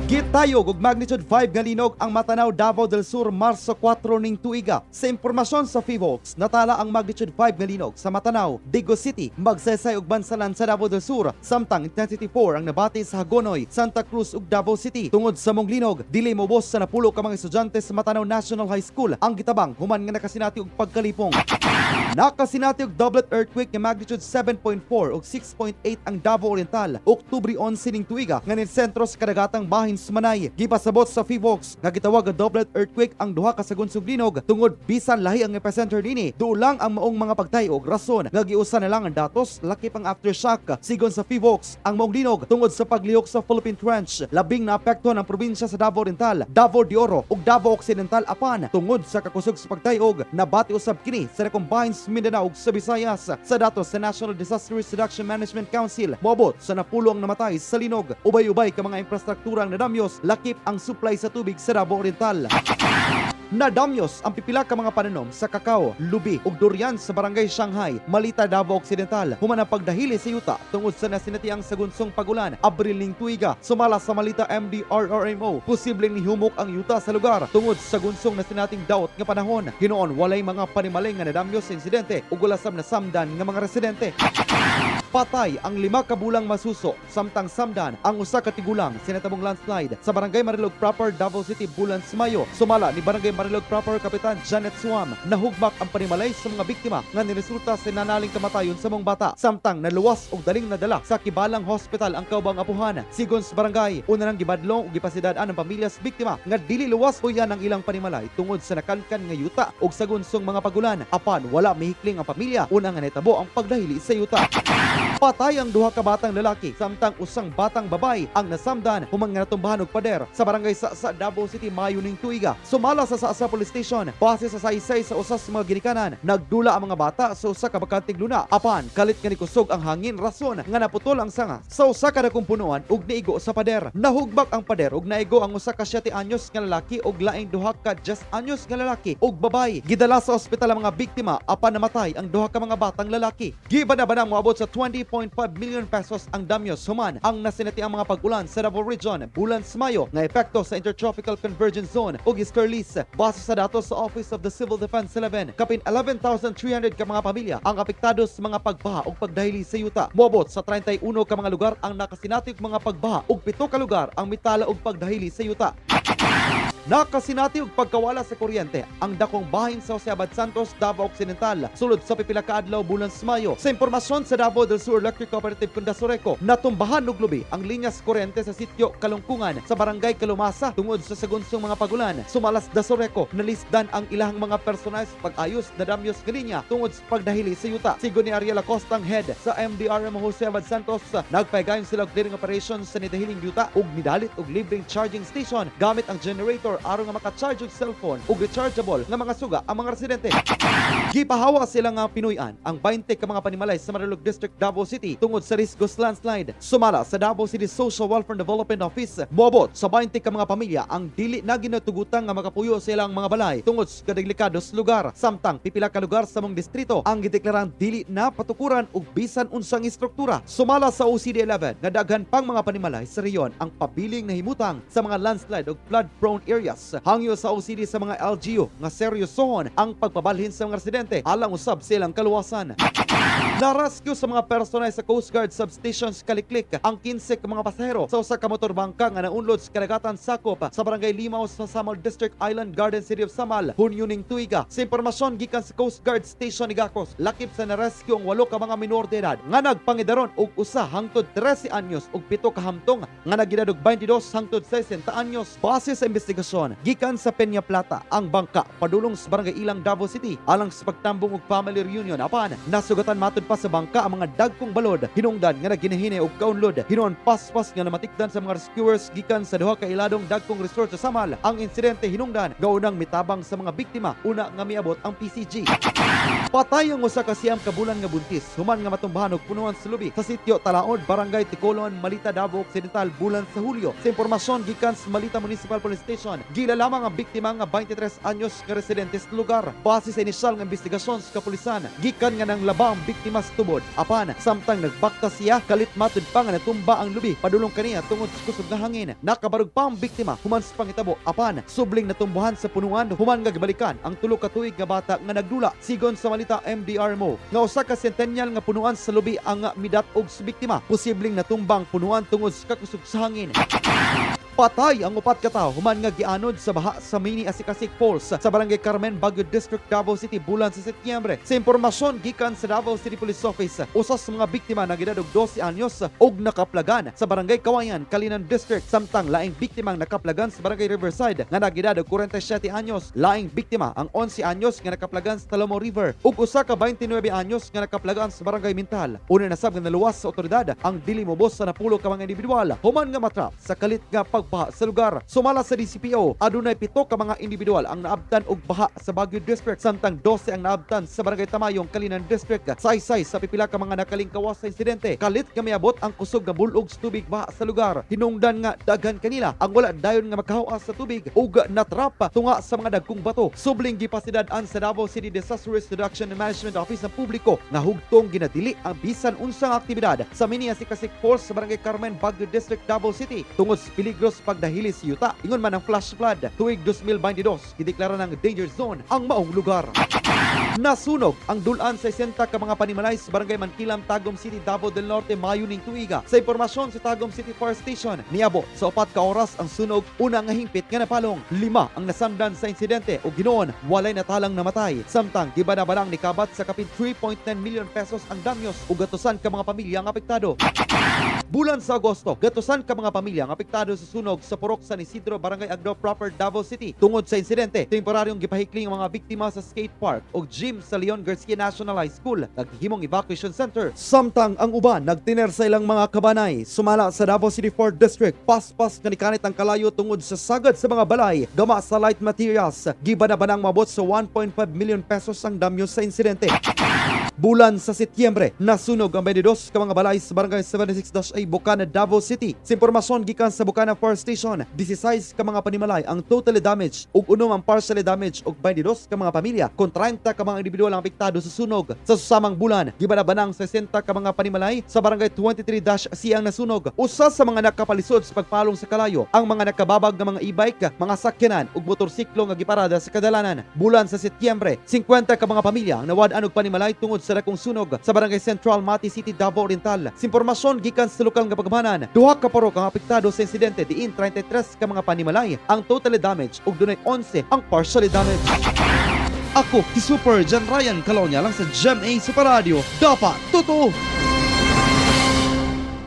Gitayog og magnitude 5 nga linog ang Matanao, Davao del Sur, Marso 4 ning tuiga. Sa impormasyon sa Fivox, natala ang magnitude 5 nga linog sa Matanao, Digo City, Magsaysay ug Bansalan sa Davao del Sur, samtang intensity 4 ang nabati sa Hagonoy, Santa Cruz ug Davao City. Tungod sa mong linog, dili mobos sa napulo ka mga estudyante sa Matanao National High School ang gitabang human nga nakasinati og pagkalipong. Nakasinati og doublet earthquake nga magnitude 7.4 ug 6.8 ang Davao Oriental, Oktubre 11 ning tuiga nga sentro sa kadagatang bahin Sumanay. Gipasabot sa Fivox nga gitawag nga doublet earthquake ang duha ka sagunsog linog tungod bisan lahi ang epicenter dinhi. Dulang ang maong mga pagtayo og rason nga giusa na lang ang datos lakip ang aftershock. Sigon sa Fivox, ang maong linog tungod sa paglihok sa Philippine Trench labing naapektuhan ang probinsya sa Davao Oriental, Davao de Oro ug Davao Occidental apan tungod sa kakusog sa pagtayog nabati usab kini sa recombined Mindanao ug sa Visayas. Sa datos sa National Disaster Risk Reduction Management Council, moabot sa napulo ang namatay sa linog. Ubay-ubay ka mga infrastruktura ang nadamyos lakip ang supply sa tubig sa Davao Oriental. Nadamyos ang pipila ka mga pananom sa kakao, lubi ug durian sa barangay Shanghai, Malita, Davao Occidental. Human ang pagdahili sa yuta tungod sa nasinatiang sagunsong pagulan Abril ning tuiga. Sumala sa Malita MDRRMO, posibleng nihumok ang yuta sa lugar tungod sa gunsong nasinating daot nga panahon. Hinoon walay mga panimalay nga nadamyos sa insidente ug ulasab na samdan nga mga residente. Patay ang 5 ka bulang masuso samtang samdan ang usa ka tigulang sinatabong landslide sa Barangay Marilog Proper, Davao City, bulan sa Mayo. Sumala ni Barangay Marilog Proper Kapitan Janet Suam, nahugmak ang panimalay sa mga biktima nga niresulta sa nanaling kamatayon sa mga bata samtang naluwas og daling nadala sa Kibalang Hospital ang kaubang apuhan. Sigon sa barangay, una nang gibadlong ug gipasidad-an ang pamilya sa biktima nga dili luwas puyan ang ilang panimalay tungod sa nakankan nga yuta ug sagunsong mga pagulan. Apan wala mihikling ang pamilya una nga nahitabo ang pagdahili sa yuta. Patay ang 2 ka batang lalaki samtang usang batang babay ang nasamdan human nga natumbahan og pader sa barangay sa Davao City Mayo ning tuiga. Sumala sa Sa Police Station, base sa saysay sa usas mga ginikanan, nagdula ang mga bata sa usa ka bakanting luna apan kalit nga nikusog ang hangin rason nga naputol ang sanga sa usa ka dakong punuan ug niigo sa pader. Nahugbak ang pader ug naigo ang usa ka 7 anyos nga lalaki ug laing 2 ka 10 anyos nga lalaki ug babay. Gidala sa ospital ang mga biktima apan namatay ang 2 ka mga batang lalaki. Gibanabanang moabot sa 20.5 million pesos ang damyos human ang nasinati ang mga pag-ulan sa Davao Region bulan sa Mayo nga epekto sa Intertropical Convergence Zone ug Iscarlis. Base sa datos sa Office of the Civil Defense 11, kapin 11,300 ka mga pamilya ang apektado sa mga pagbaha ug pagdahili sa yuta. Moabot sa 31 ka mga lugar ang nakasinati og mga pagbaha ug 7 ka lugar ang mitala og pagdahili sa yuta. Nakasinati og pagkawala sa kuryente ang dakong bahin sa Jose Abad Santos, Davao Occidental, sulod sa pipila ka adlaw bulan sa Mayo. Sa impormasyon sa Davao del Sur Electric Cooperative Kundasoreco, natumbahan og lubi ang linyas kuryente sa sitio Kalungkungan sa barangay Kalumasa tungod sa sagunsong mga pagulan. Sumalas Dasoreco, nalisdan ang ilahang mga personal sa pag-ayos na damyos nga linya tungod sa pagdahili sa yuta. Sigon ni Ariel Acosta, ang head sa MDRMO Jose Abad Santos, nagpaygayon sila og clearing operations sa nidahiling yuta ug nidalit og libreng charging station gamit ang generator aron nga maka-charge og cellphone ug rechargeable nga mga suga ang mga residente. Gipahawa sila nga pinuy-an ang 20 ka mga panimalay sa Marilog District, Davao City tungod sa riskos landslide. Sumala sa Davao City Social Welfare Development Office, moabot sa 20 ka mga pamilya ang dili na ginatugutan nga makapuyo sa ilang mga balay tungod sa delikadong lugar. Samtang pipila ka lugar sa mong distrito ang gideklarang dili na patukuran og bisan unsang istruktura. Sumala sa OCD 11 nga daghan pang mga panimalay sa reyon ang pabiling nahimutang sa mga landslide ug flood-prone areas. Hangyo sa OCD sa mga LGU nga seryosohon ang pagpabalhin sa mga residente alang usab silang kaluwasan. Narescue sa mga personal sa Coast Guard substations Kaliklik ang 15 ka mga pasahero sa usa ka motor bangka nga naunlod sa kadagatan sakop sa barangay Limaw sa Samal District, Island Garden City of Samal, Hunyo ning tuiga. Sa impormasyon gikan sa Coast Guard Station Igacos, lakip sa narescue ang 8 ka mga minor de edad nga nagpangidaron og usa hangtod 13 anyos ug 7 ka hamtong nga nagedad og 22 hangtod 60 anyos. Base sa investigasyon gikan sa Peña Plata, ang bangka padulong sa barangay Ilang, Davao City alang sa pagtambong og family reunion apan nasugatan matud pa sa bangka ang mga dagkong balod hinungdan nga naginahine og kaunlod. Hinoon paspas nga namatikdan sa mga rescuers gikan sa 2 ka iladong dagkong resort sa Samal. Ang insidente hinungdan gaunang mitabang sa mga biktima una nga miabot ang PCG. Patay ang usa ka 9 ka bulan nga buntis human nga matumbahan og punuan sa lubi sa sitio Talaod, barangay Ticolon, Malita, Davao Occidental bulan sa Hulyo. Sa impormasyon gikan sa Malita Municipal Police Station, gilalamang ang biktima nga 23 anyos nga residente sa lugar. Base sa inisyal nga investigasyon sa kapulisan, gikan nga nang laba ang biktima mas tubod. Apan samtang nagbakta siya kalit matud pa nga natumba ang lubi padulong kaniya tungod sa kusog nga hangin. Nakabarog pa ang biktima human sa pangitabo. Apan subling natumbuhan sa punuan human nga gibalikan ang tulo ka tuig nga bata nga nagdula. Sigon sa malita MDRMO nga usa ka sentenyal nga punuan sa lubi ang midat-og sa biktima. Posibleng natumbang punuan tungod sa kakusog sa hangin. Patay ang upat ka tawo human nga gianod sa baha sa Mini Asikasik Falls sa Barangay Carmen, Baguio District, Davao City bulan sa Setyembre. Sa impormasyon gikan sa Davao City Police Office, usas sa mga biktima na gidadog 12 anyos og nakaplagan sa Barangay Kawayan, Kalinan District, samtang laing biktimang nakaplagan sa Barangay Riverside nga nagidadog 47 anyos. Laing biktima ang 11 anyos nga nakaplagan sa Talomo River ug usa ka 29 anyos nga nakaplagan sa Barangay Mintal. Una nasab nga naluwas sa otoridad ang dili mobos sa napulo ka mga individual human nga matrap sa kalit nga pagbaha sa lugar. Sumala sa DCPO, adunay 7 ka mga individual ang naabtan og baha sa Baguio District, samtang 12 ang naabtan sa Barangay Tamayong, Kalinan District. Saysay sa pipila ka mga nakalingkawas sa insidente. Kalit nga miabot ang kusog nga bulog sa tubig baha sa lugar. Hinungdan nga daghan kanila ang wala dayon nga magkahuas sa tubig ug natrap tunga sa mga dagkong bato. Subling gipasidad-an sa Davao City Disaster Risk Reduction and Management Office ng publiko nga hugtong ginadili ang bisan unsang aktibidad sa Mini Asikasik Falls sa Barangay Carmen, Baguio District, Davao City tungod sa peligros pagdahili sa yuta. Ingon man ang flash flood tuig 2022 gideklara ng danger zone ang maong lugar. Nasunog ang dulan sa 60 ka mga panimalay sa Barangay Mankilam, Tagum City, Davao del Norte mayo ning tuiga. Sa impormasyon sa Tagum City Fire Station, niabot sa 4 ka oras ang sunog. Una nga hingpit nga napalong, 5 ang nasamdan sa insidente ug ginoon walay natalang namatay. Samtang gibanabanang nikabat sa kapin 3.9 million pesos ang damyos ug gatusan ka mga pamilya ang apektado. Bulan sa Agosto, gatusan ka mga pamilya ang apektado sa sunog sa Purok San Isidro, Barangay Agno proper, Davao City. Tungod sa insidente, temporaryong gipahikling ang mga biktima sa skate park o gym sa Leon Garcia National High School. Naghihimong evacuation center. Samtang ang uban nagtiner sa ilang mga kabanay. Sumala sa Davao City 4th District, paspas kanikanit ang kalayo tungod sa sagad sa mga balay. Gama sa light materials, gibanabanang mabot sa 1.5 million pesos ang damyo sa insidente. Bulan sa Setyembre, nasunog ang 22 ka mga balay sa Barangay 76-A, Bukana, Davao City. Sa impormasyon gikan sa Bukana Fire Station, 16 ka mga panimalay ang totally damaged ug unom ang partially damaged ug 22 ka mga pamilya kon 30 ka mga individual ang apektado sa sunog. Sa susamang bulan, gibanabanang 60 ka mga panimalay sa Barangay 23-C ang nasunog. Usa sa mga nakapalisod sa pagpalong sa kalayo ang mga nakababag nga mga e-bike, mga sakyanan ug motorsiklo nga giparada sa kadalanan. Bulan sa Setyembre, 50 ka mga pamilya ang nawad-an og panimalay tungod sa dakong sunog sa Barangay Central, Mati City, Davao Oriental. Sa impormasyon gikan sa lokal nga pagbanan, 2 ka purok ang apektado sa insidente diin 33 ka mga panimalay ang totally damaged ug dunay 11 ang partially damaged. Ako si Super John Ryan Calonia lang sa GMA Super Radio. Dapat totoo!